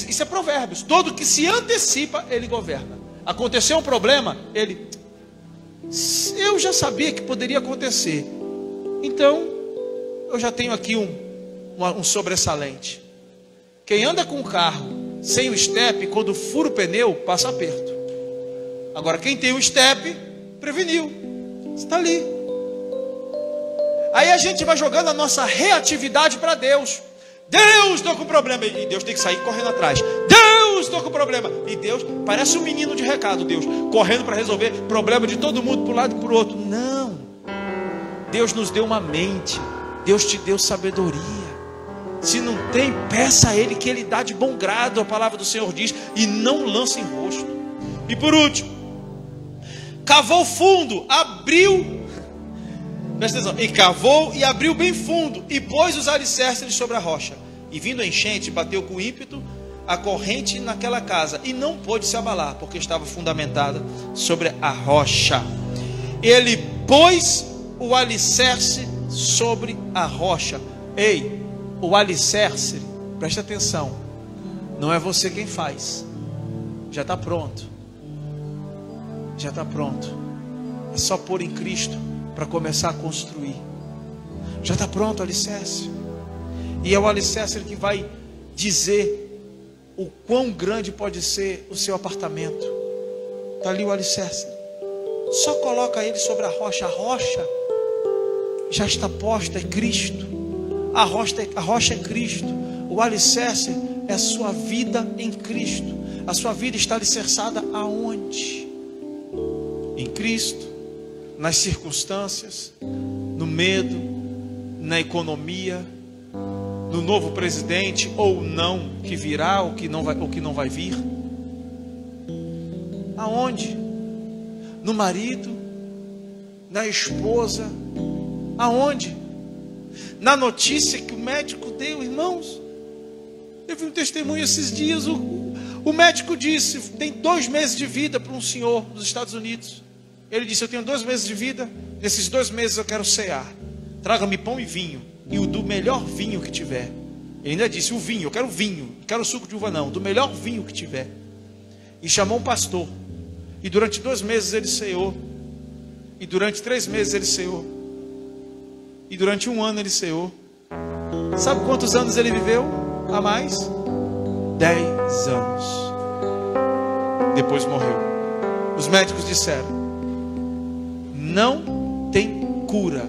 isso é Provérbios, todo que se antecipa, ele governa. Aconteceu um problema, ele Eu já sabia que poderia acontecer. Então, eu já tenho aqui um sobressalente. Quem anda com o carro sem o step, quando fura o pneu, passa aperto. Agora, quem tem o step, preveniu. Está ali. Aí a gente vai jogando a nossa reatividade para Deus. Deus, estou com problema. E Deus tem que sair correndo atrás. Deus, estou com problema. E Deus, parece um menino de recado, Deus, correndo para resolver problema de todo mundo, para um lado e para o outro. Não. Deus nos deu uma mente. Deus te deu sabedoria. Se não tem, peça a Ele, que Ele dá de bom grado, a palavra do Senhor diz, e não lança em rosto. E por último, cavou fundo, abriu, presta atenção, e cavou e abriu bem fundo, e pôs os alicerces sobre a rocha. E vindo a enchente, bateu com ímpeto a corrente naquela casa, e não pôde se abalar, porque estava fundamentada sobre a rocha. Ele pôs o alicerce sobre a rocha. Ei, o alicerce, presta atenção, não é você quem faz, já está pronto, já está pronto, é só pôr em Cristo para começar a construir, já está pronto o alicerce, e é o alicerce que vai dizer o quão grande pode ser o seu apartamento. Está ali o alicerce, só coloca ele sobre a rocha já está posta, é Cristo. A rocha é Cristo. O alicerce é a sua vida em Cristo. A sua vida está alicerçada aonde? Em Cristo, nas circunstâncias, no medo, na economia, no novo presidente ou não que virá, ou que não vai vir. Aonde? No marido, na esposa. Aonde? Na notícia que o médico deu, irmãos. Eu vi um testemunho esses dias. O médico disse: tem 2 meses de vida para um senhor dos Estados Unidos. Ele disse: eu tenho 2 meses de vida. Nesses 2 meses eu quero cear. Traga-me pão e vinho, e o do melhor vinho que tiver. Ele ainda disse: o vinho, eu quero vinho, não quero suco de uva não, do melhor vinho que tiver. E chamou um pastor. E durante 2 meses ele ceou. E durante 3 meses ele ceou. E durante 1 ano ele ceou. Sabe quantos anos ele viveu a mais? 10 anos. Depois morreu. Os médicos disseram: não tem cura.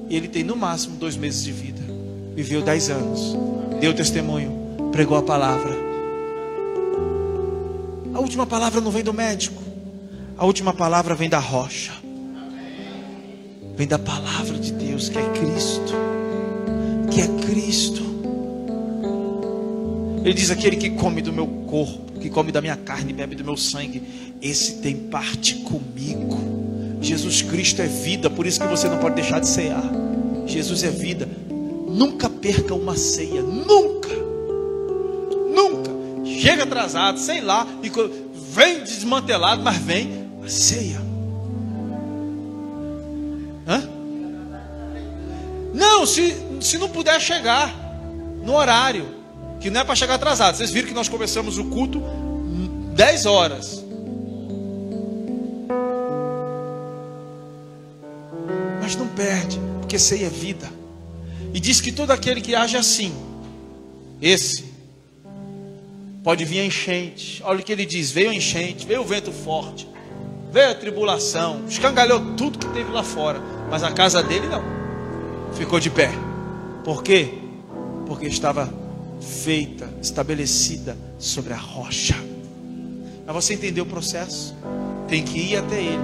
Ele tem no máximo 2 meses de vida. Viveu 10 anos. Deu testemunho. Pregou a palavra. A última palavra não vem do médico. A última palavra vem da rocha. Vem da palavra de Deus, que é Cristo. Que é Cristo. Ele diz: aquele que come do meu corpo, que come da minha carne e bebe do meu sangue, esse tem parte comigo. Jesus Cristo é vida, por isso que você não pode deixar de cear. Jesus é vida. Nunca perca uma ceia. Nunca. Nunca. Chega atrasado, sei lá, e vem desmantelado, mas vem a ceia. Hã? Não, se não puder chegar no horário, que não é para chegar atrasado. Vocês viram que nós começamos o culto 10 horas. Mas não perde, porque ceia é vida. E diz que todo aquele que age assim, esse pode vir a enchente. Olha o que ele diz: veio a enchente, veio o vento forte, veio a tribulação, escangalhou tudo que teve lá fora, mas a casa dele não, ficou de pé. Por quê? Porque estava feita, estabelecida sobre a rocha. Mas você entendeu o processo? Tem que ir até ele,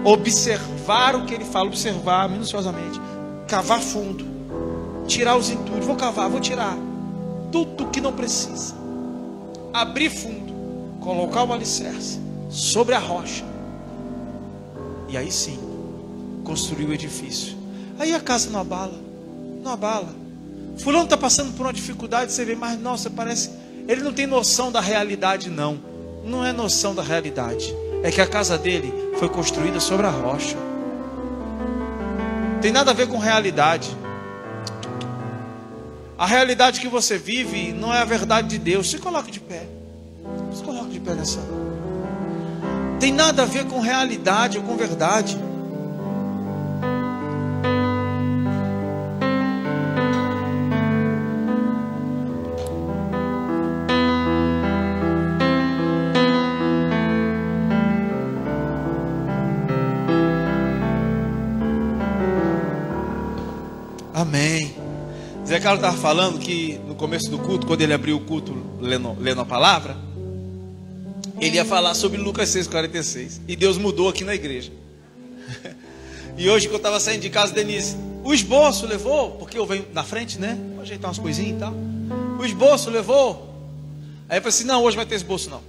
observar o que ele fala, observar minuciosamente, cavar fundo, tirar os entulhos. Vou cavar, vou tirar tudo que não precisa, abrir fundo, colocar o alicerce sobre a rocha, e aí sim construir o edifício. Aí a casa não abala, não abala. Fulano está passando por uma dificuldade, você vê, mas nossa, parece, ele não tem noção da realidade. Não, não é noção da realidade, é que a casa dele foi construída sobre a rocha. Tem nada a ver com realidade. A realidade que você vive não é a verdade de Deus. Se coloque de pé. Se coloque de pé nessa. Tem nada a ver com realidade ou com verdade. Amém. Zé Carlos estava falando que no começo do culto, quando ele abriu o culto lendo a palavra, ele ia falar sobre Lucas 6,46. E Deus mudou aqui na igreja. E hoje que eu estava saindo de casa, Denise, o esboço levou, porque eu venho na frente, né? Vou ajeitar umas coisinhas e tal. O esboço levou. Aí eu falei assim, não, hoje vai ter esboço não.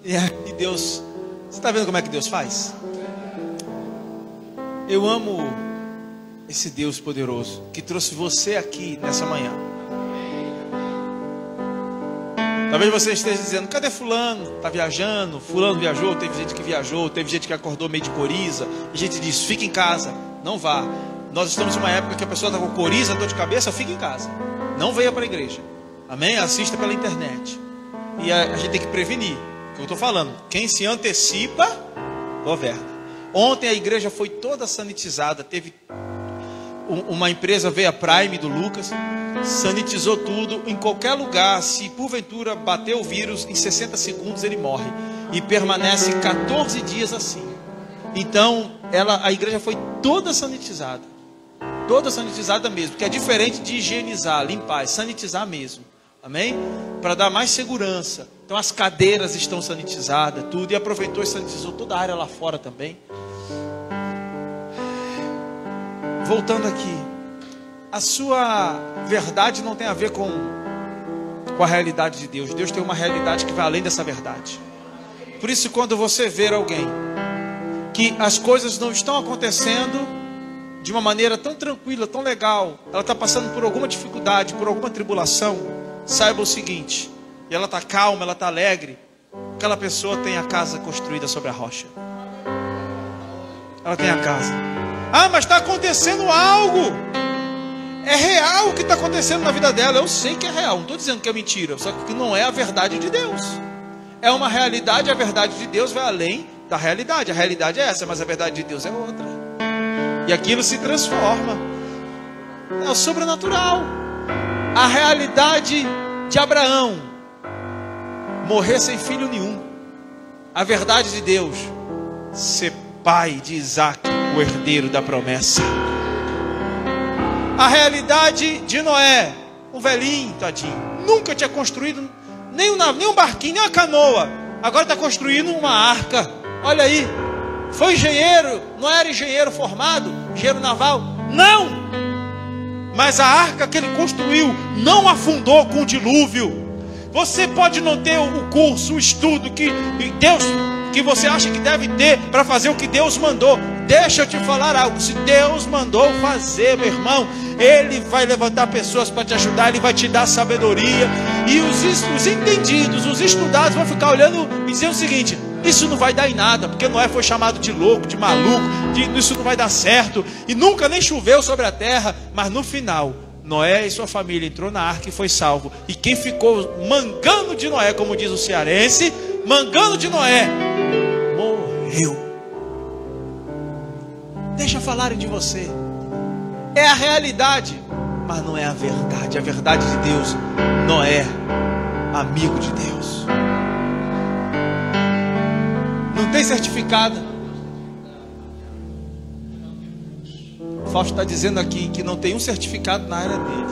E aí Deus, você está vendo como é que Deus faz? Eu amo esse Deus poderoso que trouxe você aqui nessa manhã. Talvez você esteja dizendo, cadê fulano? Está viajando, fulano viajou, teve gente que viajou, teve gente que acordou meio de coriza. E a gente diz, fica em casa, não vá. Nós estamos em uma época que a pessoa está com coriza, dor de cabeça, fica em casa. Não venha para a igreja. Amém? Assista pela internet. E a gente tem que prevenir. O que eu estou falando, quem se antecipa, governa. Ontem a igreja foi toda sanitizada, teve... Uma empresa veio a Prime do Lucas, sanitizou tudo. Em qualquer lugar, se porventura bater o vírus, em 60 segundos ele morre. E permanece 14 dias assim. Então, a igreja foi toda sanitizada. Toda sanitizada mesmo. Que é diferente de higienizar, limpar, é sanitizar mesmo. Amém? Para dar mais segurança. Então as cadeiras estão sanitizadas, tudo. E aproveitou e sanitizou toda a área lá fora também. Voltando aqui, a sua verdade não tem a ver com a realidade de Deus. Deus tem uma realidade que vai além dessa verdade. Por isso, quando você ver alguém que as coisas não estão acontecendo de uma maneira tão tranquila, tão legal, ela está passando por alguma dificuldade, por alguma tribulação, saiba o seguinte, e ela está calma, ela está alegre, aquela pessoa tem a casa construída sobre a rocha. Ela tem a casa. Ah, mas está acontecendo algo. É real o que está acontecendo na vida dela. Eu sei que é real, não estou dizendo que é mentira. Só que não é a verdade de Deus. É uma realidade, a verdade de Deus vai além da realidade. A realidade é essa, mas a verdade de Deus é outra. E aquilo se transforma. É o sobrenatural. A realidade de Abraão, morrer sem filho nenhum. A verdade de Deus, ser pai de Isaac, o herdeiro da promessa. A realidade de Noé, um velhinho, tadinho, nunca tinha construído nem um barquinho, nem uma canoa. Agora está construindo uma arca. Olha aí, foi engenheiro, não era engenheiro formado, engenheiro naval, não. Mas a arca que ele construiu não afundou com o dilúvio. Você pode não ter o curso, o estudo que Deus, que você acha que deve ter para fazer o que Deus mandou. Deixa eu te falar algo. Se Deus mandou fazer, meu irmão, Ele vai levantar pessoas para te ajudar. Ele vai te dar sabedoria. E os entendidos, os estudados vão ficar olhando e dizer o seguinte: isso não vai dar em nada, porque Noé foi chamado de louco, de maluco, isso não vai dar certo. E nunca nem choveu sobre a terra. Mas no final, Noé e sua família entrou na arca e foi salvo. E quem ficou mangando de Noé, como diz o cearense, mangando de Noé, morreu. Deixa falarem de você. É a realidade, mas não é a verdade. A verdade de Deus, Noé, amigo de Deus, não tem certificado. O Fausto está dizendo aqui que não tem um certificado na área dele.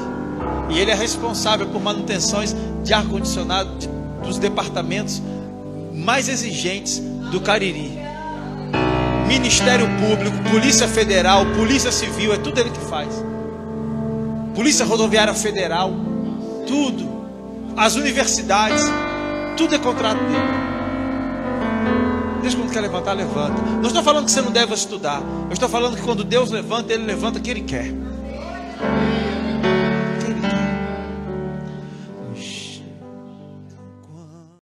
E ele é responsável por manutenções de ar-condicionado dos departamentos mais exigentes do Cariri. Ministério Público, Polícia Federal, Polícia Civil, é tudo ele que faz. Polícia Rodoviária Federal, tudo. As universidades, tudo é contrato dele. Deus, quando quer levantar, levanta. Não estou falando que você não deve estudar. Eu estou falando que quando Deus levanta, Ele levanta o que Ele quer.